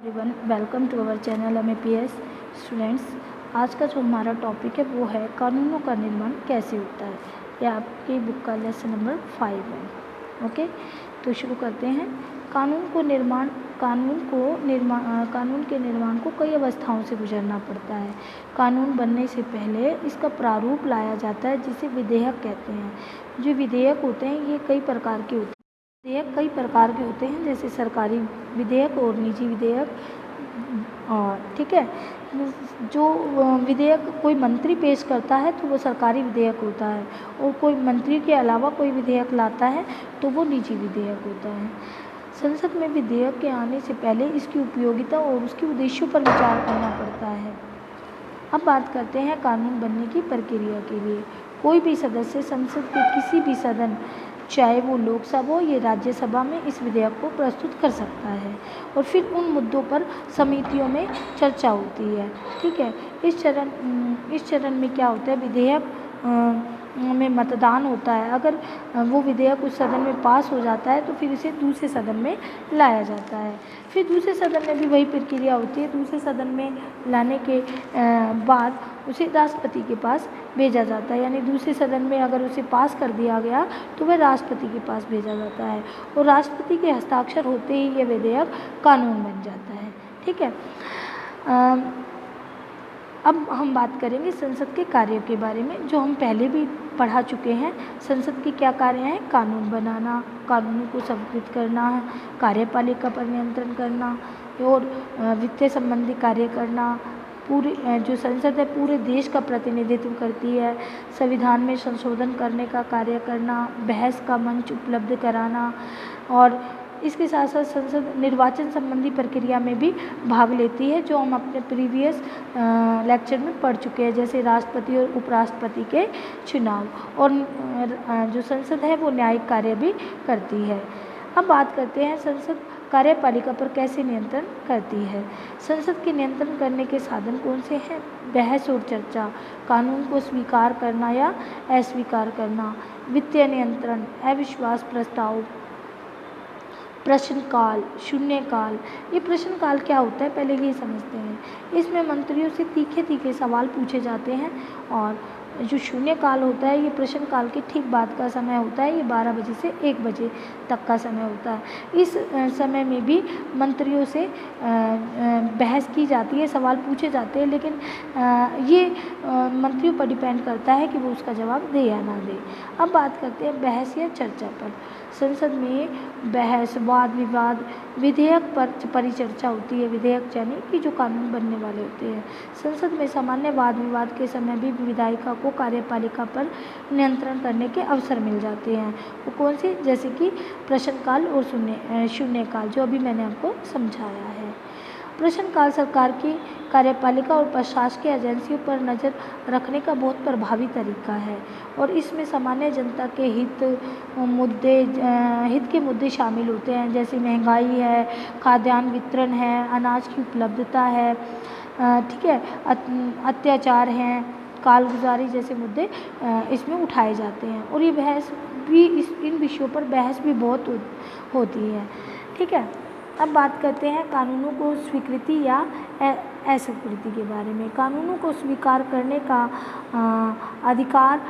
Everyone, welcome to our channel MAPS students. आज का जो हमारा टॉपिक है वो है कानूनों का निर्माण कैसे होता है। यह आपकी बुक का लेसन नंबर 5 है। ओके, तो शुरू करते हैं। कानून के निर्माण को कई अवस्थाओं से गुजरना पड़ता है। कानून बनने से पहले इसका प्रारूप लाया जाता है, जिसे विधेयक कहते हैं। जो विधेयक होते हैं ये कई प्रकार के होते हैं, जैसे सरकारी विधेयक और निजी विधेयक। और ठीक है, जो विधेयक कोई मंत्री पेश करता है तो वो सरकारी विधेयक होता है, और कोई मंत्री के अलावा कोई विधेयक लाता है तो वो निजी विधेयक होता है। संसद में विधेयक के आने से पहले इसकी उपयोगिता और उसके उद्देश्यों पर विचार करना पड़ता है। अब बात करते हैं कानून बनने की प्रक्रिया के लिए। कोई भी सदस्य संसद के किसी भी सदन, चाहे वो लोकसभा हो या राज्यसभा में, इस विधेयक को प्रस्तुत कर सकता है और फिर उन मुद्दों पर समितियों में चर्चा होती है। ठीक है, इस चरण में क्या होता है, विधेयक में मतदान होता है। अगर वो विधेयक उस सदन में पास हो जाता है तो फिर इसे दूसरे सदन में लाया जाता है। फिर दूसरे सदन में भी वही प्रक्रिया होती है। दूसरे सदन में लाने के बाद उसे राष्ट्रपति के पास भेजा जाता है, यानी दूसरे सदन में अगर उसे पास कर दिया गया तो वह राष्ट्रपति के पास भेजा जाता है, और राष्ट्रपति के हस्ताक्षर होते ही यह विधेयक कानून बन जाता है। ठीक है, अब हम बात करेंगे संसद के कार्यों के बारे में, जो हम पहले भी पढ़ा चुके हैं। संसद के क्या कार्य हैं? कानून बनाना, कानूनों को स्वीकृत करना, कार्यपालिका पर नियंत्रण करना और वित्तीय संबंधी कार्य करना। जो संसद है पूरे देश का प्रतिनिधित्व करती है। संविधान में संशोधन करने का कार्य करना, बहस का मंच उपलब्ध कराना, और इसके साथ साथ संसद निर्वाचन संबंधी प्रक्रिया में भी भाग लेती है, जो हम अपने प्रीवियस लेक्चर में पढ़ चुके हैं, जैसे राष्ट्रपति और उपराष्ट्रपति के चुनाव। और जो संसद है वो न्यायिक कार्य भी करती है। अब बात करते हैं संसद कार्यपालिका पर कैसे नियंत्रण करती है। संसद के नियंत्रण करने के साधन कौन से हैं? बहस और चर्चा, कानून को स्वीकार करना या अस्वीकार करना, वित्तीय नियंत्रण, अविश्वास प्रस्ताव, प्रश्नकाल, शून्यकाल। ये प्रश्नकाल क्या होता है पहले ये समझते हैं। इसमें मंत्रियों से तीखे सवाल पूछे जाते हैं, और जो शून्यकाल होता है ये प्रश्नकाल के ठीक बाद का समय होता है। ये 12 बजे से 1 बजे तक का समय होता है। इस समय में भी मंत्रियों से बहस की जाती है, सवाल पूछे जाते हैं, लेकिन ये मंत्रियों पर डिपेंड करता है कि वो उसका जवाब दे या ना दे। अब बात करते हैं बहस या चर्चा पर। संसद में बहस, वाद विवाद, विधेयक पर परिचर्चा होती है। विधेयक यानी कि जो कानून बनने वाले होते हैं। संसद में सामान्य वाद विवाद के समय भी विधायिका को कार्यपालिका पर नियंत्रण करने के अवसर मिल जाते हैं। वो कौन से? जैसे कि प्रश्नकाल और शून्यकाल, जो अभी मैंने आपको समझाया है। प्रश्नकाल सरकार की कार्यपालिका और प्रशासकीय एजेंसियों पर नज़र रखने का बहुत प्रभावी तरीका है, और इसमें सामान्य जनता के हित के मुद्दे शामिल होते हैं, जैसे महंगाई है, खाद्यान्न वितरण है, अनाज की उपलब्धता है, ठीक है, अत्याचार हैं, कालगुजारी जैसे मुद्दे इसमें उठाए जाते हैं। और ये बहस भी इन विषयों पर बहस भी बहुत होती है। ठीक है, अब बात करते हैं कानूनों को स्वीकृति या अस्वीकृति के बारे में। कानूनों को स्वीकार करने का अधिकार,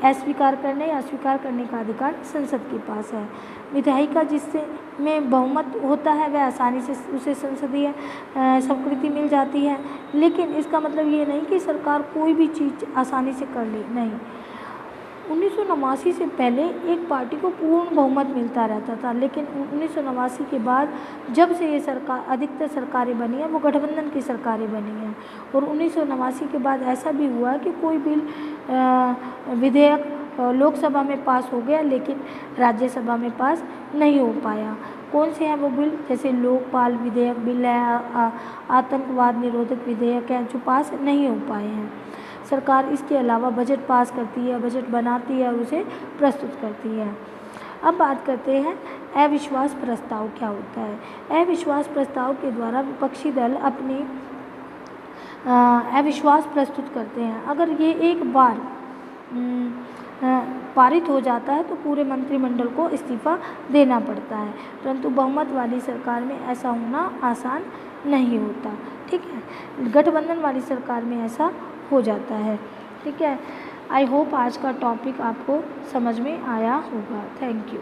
अस्वीकार करने या स्वीकार करने का अधिकार संसद के पास है। विधायिका जिससे में बहुमत होता है वह आसानी से उसे संसदीय स्वीकृति मिल जाती है, लेकिन इसका मतलब ये नहीं कि सरकार कोई भी चीज़ आसानी से कर ले, नहीं। 1989 से पहले एक पार्टी को पूर्ण बहुमत मिलता रहता था, लेकिन 1989 के बाद जब से ये सरकार, अधिकतर सरकारें बनी हैं वो गठबंधन की सरकारें बनी हैं, और 1989 के बाद ऐसा भी हुआ कि कोई बिल, विधेयक लोकसभा में पास हो गया लेकिन राज्यसभा में पास नहीं हो पाया। कौन से हैं वो बिल? जैसे लोकपाल विधेयक बिल है, आतंकवाद निरोधक विधेयक है, जो पास नहीं हो पाए हैं। सरकार इसके अलावा बजट पास करती है, बजट बनाती है और उसे प्रस्तुत करती है। अब बात करते हैं अविश्वास प्रस्ताव क्या होता है। अविश्वास प्रस्ताव के द्वारा विपक्षी दल अपनी अविश्वास प्रस्तुत करते हैं। अगर ये एक बार पारित हो जाता है तो पूरे मंत्रिमंडल को इस्तीफ़ा देना पड़ता है, परंतु बहुमत वाली सरकार में ऐसा होना आसान नहीं होता। ठीक है, गठबंधन वाली सरकार में ऐसा हो जाता है। ठीक है, आई होप आज का टॉपिक आपको समझ में आया होगा। Thank you.